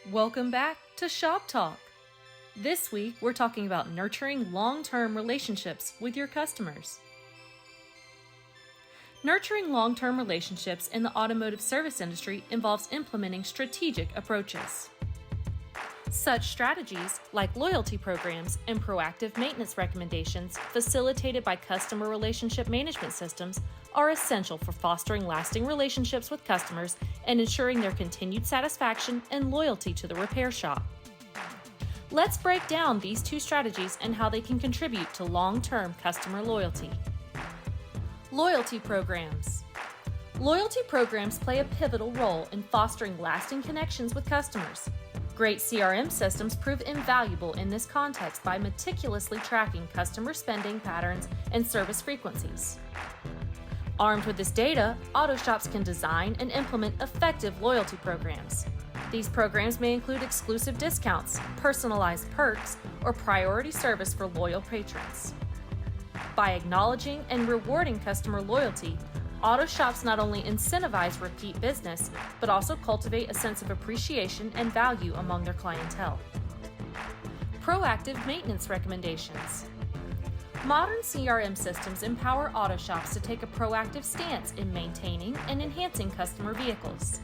Welcome back to ShopTalk. This week, we're talking about nurturing long-term relationships with your customers. Nurturing long-term relationships in the automotive service industry involves implementing strategic approaches. Such strategies, like loyalty programs and proactive maintenance recommendations facilitated by customer relationship management systems, are essential for fostering lasting relationships with customers and ensuring their continued satisfaction and loyalty to the repair shop. Let's break down these two strategies and how they can contribute to long-term customer loyalty. Loyalty programs. Loyalty programs play a pivotal role in fostering lasting connections with customers. Great CRM systems prove invaluable in this context by meticulously tracking customer spending patterns and service frequencies. Armed with this data, auto shops can design and implement effective loyalty programs. These programs may include exclusive discounts, personalized perks, or priority service for loyal patrons. By acknowledging and rewarding customer loyalty, auto shops not only incentivize repeat business, but also cultivate a sense of appreciation and value among their clientele. Proactive maintenance recommendations. Modern CRM systems empower auto shops to take a proactive stance in maintaining and enhancing customer vehicles.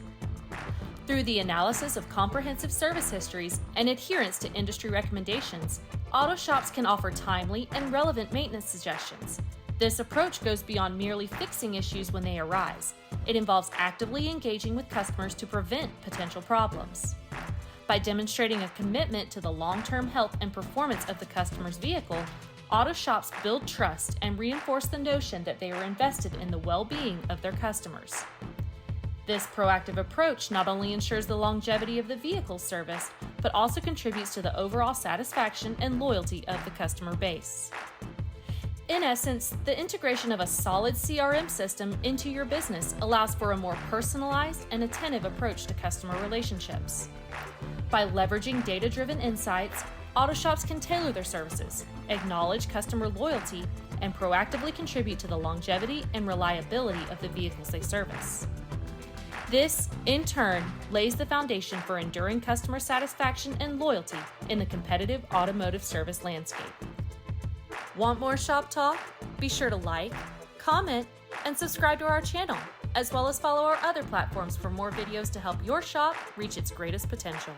Through the analysis of comprehensive service histories and adherence to industry recommendations, auto shops can offer timely and relevant maintenance suggestions. This approach goes beyond merely fixing issues when they arise. It involves actively engaging with customers to prevent potential problems. By demonstrating a commitment to the long-term health and performance of the customer's vehicle, auto shops build trust and reinforce the notion that they are invested in the well-being of their customers. This proactive approach not only ensures the longevity of the vehicle's service, but also contributes to the overall satisfaction and loyalty of the customer base. In essence, the integration of a solid CRM system into your business allows for a more personalized and attentive approach to customer relationships. By leveraging data-driven insights, auto shops can tailor their services, acknowledge customer loyalty, and proactively contribute to the longevity and reliability of the vehicles they service. This, in turn, lays the foundation for enduring customer satisfaction and loyalty in the competitive automotive service landscape. Want more Shop Talk? Be sure to like, comment, and subscribe to our channel, as well as follow our other platforms for more videos to help your shop reach its greatest potential.